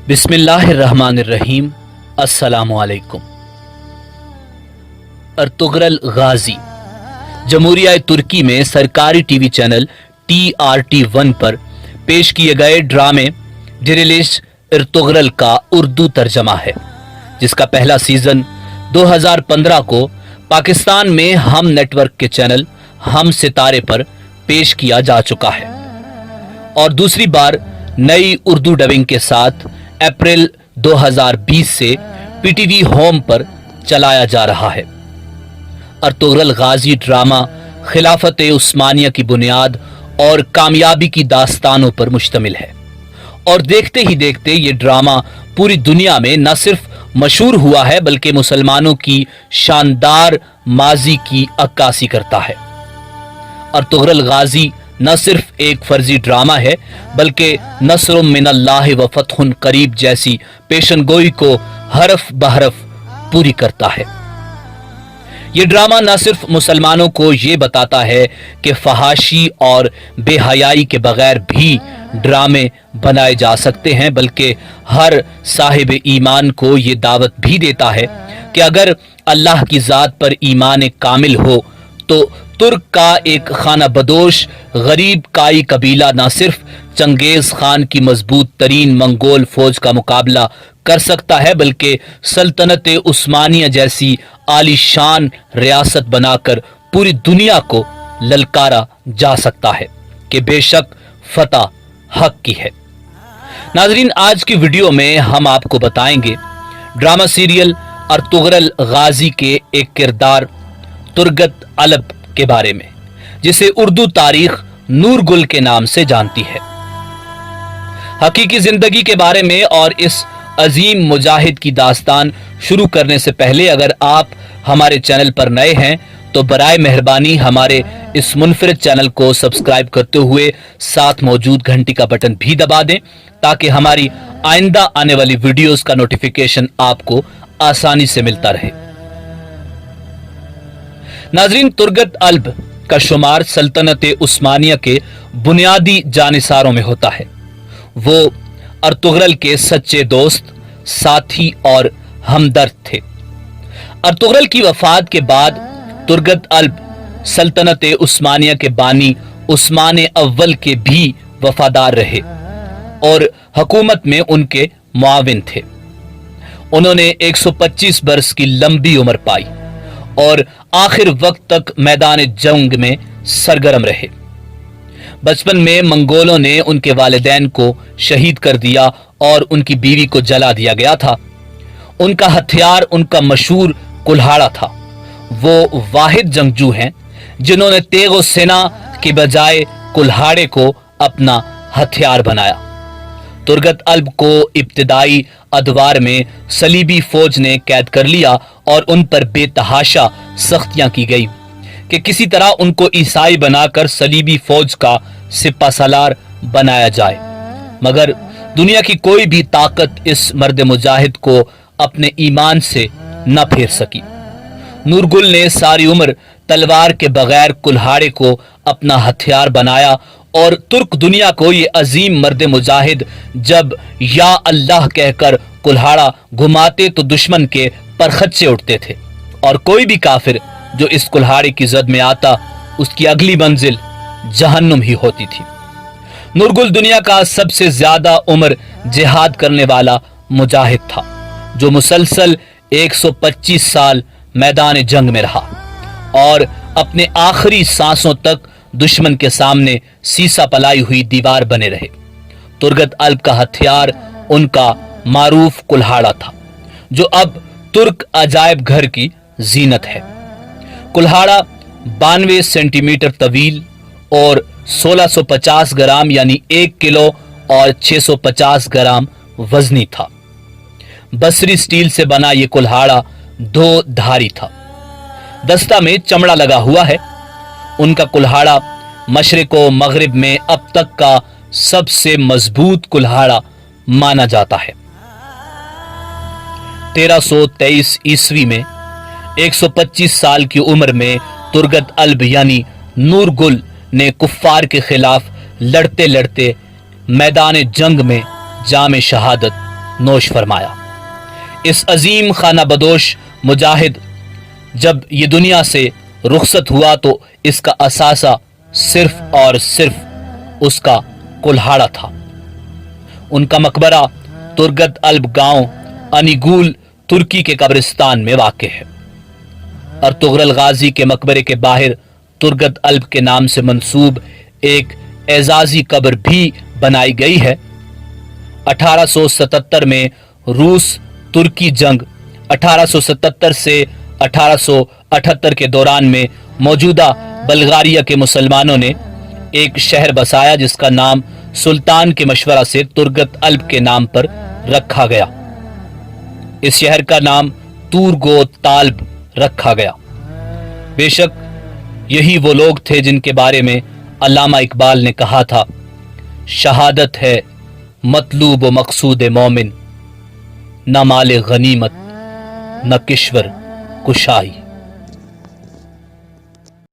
बिस्मिल्लाहिर्रहमानिर्रहीम। अस्सलामुअलैकुम। अर्तुगरल गाजी जमहूरिया तुर्की में सरकारी टीवी चैनल TRT1 पर पेश किए गए ड्रामे डिरिलिश अर्तुगरल का उर्दू तर्जमा है, जिसका पहला सीजन 2015 को पाकिस्तान में हम नेटवर्क के चैनल हम सितारे पर पेश किया जा चुका है और दूसरी बार नई उर्दू डबिंग के साथ अप्रैल 2020 से PTV होम पर चलाया जा रहा है। अर्तुगरल गाजी ड्रामा खिलाफत उस्मानिया की बुनियाद और कामयाबी की दास्तानों पर मुश्तमिल है और देखते ही देखते ये ड्रामा पूरी दुनिया में न सिर्फ मशहूर हुआ है बल्कि मुसलमानों की शानदार माजी की अक्कासी करता है। अर्तुगरल गाजी न सिर्फ एक फर्जी ड्रामा है बल्कि नस्रुम मिनल्लाह व फतहुन करीब जैसी पेशनगोई को हरफ बहरफ पूरी करता है। ये ड्रामा न सिर्फ मुसलमानों को ये बताता है कि फहाशी और बेहयाई के बगैर भी ड्रामे बनाए जा सकते हैं, बल्कि हर साहिब ईमान को ये दावत भी देता है कि अगर अल्लाह की ज़ात पर ईमान कामिल हो तो तुर्क का एक खाना बदोश गरीब काई कबीला न सिर्फ चंगेज खान की मजबूत तरीन मंगोल फौज का मुकाबला कर सकता है बल्कि सल्तनत उस्मानिया जैसी आलीशान रियासत बनाकर पूरी दुनिया को ललकारा जा सकता है कि बेशक फतह हक की है। नाजरीन, आज की वीडियो में हम आपको बताएंगे ड्रामा सीरियल अर्तुगरल गाजी के एक किरदार तुर्गत अलब के बारे में, जिसे उर्दू तारीख नूरगुल के नाम से जानती है। हकीकी जिंदगी के बारे में और इस अजीम मुजाहिद की दास्तान शुरू करने से पहले अगर आप हमारे चैनल पर नए हैं तो बराए मेहरबानी हमारे इस मुनफरिद चैनल को सब्सक्राइब करते हुए साथ मौजूद घंटी का बटन भी दबा दें ताकि हमारी आइंदा आने वाली वीडियोस का नोटिफिकेशन आपको आसानी से मिलता रहे। नाजरीन, तुर्गत अल्ब का शुमार सल्तनत उस्मानिया के बुनियादी जानिसारों में होता है। वो अर्तुगरल के सच्चे दोस्त, साथी और हमदर्द थे। अर्तुगरल की वफात के बाद तुर्गत अल्ब सल्तनत उस्मानिया के बानी उस्मान अव्वल के भी वफादार रहे और हुकूमत में उनके मुआविन थे। उन्होंने 125 बरस की लंबी उम्र पाई और आखिर वक्त तक मैदान जंग में सरगर्म रहे। बचपन में मंगोलों ने उनके वालिदैन को शहीद कर दिया और उनकी बीवी को जला दिया गया था। उनका हथियार उनका मशहूर कुल्हाड़ा था। वो वाहिद जंगजू हैं जिन्होंने तेगो सेना की बजाय कुल्हाड़े को अपना हथियार बनाया। तुर्गत अल्ब को इब्तिदाई अदवार में सलीबी फौज ने कैद कर लिया और उन पर बेतहाशा सख्तियां की गई कि किसी तरह उनको ईसाई बनाकर सलीबी फौज का सिपा सलार बनाया जाए, मगर दुनिया की कोई भी ताकत इस मर्द मुजाहिद को अपने ईमान से न फेर सकी। नूरगुल ने सारी उम्र तलवार के बगैर कुल्हाड़े को अपना हथियार बनाया और तुर्क दुनिया को ये अजीम मर्द मुजाहिद जब या अल्लाह कहकर कुल्हाड़ा घुमाते तो दुश्मन के परखच्चे उठते थे और कोई भी काफिर जो इस कुल्हाड़े की जद में आता उसकी अगली मंजिल जहन्नुम ही होती थी। नूरगुल दुनिया का सबसे ज्यादा उम्र जिहाद करने वाला मुजाहिद था जो मुसलसल 125 साल मैदान जंग में रहा और अपने आखिरी सांसों तक दुश्मन के सामने सीसा पलाई हुई दीवार बने रहे। तुर्गत अल्ब का हथियार उनका मारूफ कुल्हाड़ा था जो अब तुर्क अजायब घर की जीनत है। कुल्हाड़ा 92 सेंटीमीटर तवील और 1650 ग्राम यानी 1 किलो और 650 ग्राम वजनी था। बसरी स्टील से बना यह कुल्हाड़ा 2 धारी था। दस्ता में चमड़ा लगा हुआ है। उनका कुल्हाड़ा मशरिक व मगरिब में अब तक का सबसे मजबूत कुल्हाड़ा माना जाता है। 1323 ईस्वी में 125 साल की उम्र में तुर्गत अल्ब यानी नूर गुल ने कुफ्फार के खिलाफ लड़ते लड़ते मैदान जंग में जाम शहादत नोश फरमाया। इस अजीम खाना बदोश मुजाहिद जब ये दुनिया से रुखसत हुआ तो इसका असासा सिर्फ और सिर्फ उसका कुल्हाड़ा था। उनका मकबरा तुर्गत अल्ब गांव अनीगुल तुर्की के कब्रिस्तान में वाक़ है। अर्तुगरल गाजी के मकबरे के बाहर तुर्गत अल्ब के नाम से मंसूब एक एजाजी कब्र भी बनाई गई है। 1877 में रूस तुर्की जंग 1877 से 1878 के दौरान में मौजूदा बल्गारिया के मुसलमानों ने एक शहर बसाया जिसका नाम सुल्तान के मशवरा से तुर्गत अल्ब के नाम पर रखा गया। इस शहर का नाम तुर्गो ताल्ब रखा गया। बेशक यही वो लोग थे जिनके बारे में अल्लामा इकबाल ने कहा था, शहादत है मतलूब व मकसूद मोमिन, न माल गनीमत न किश्वर कुशाई।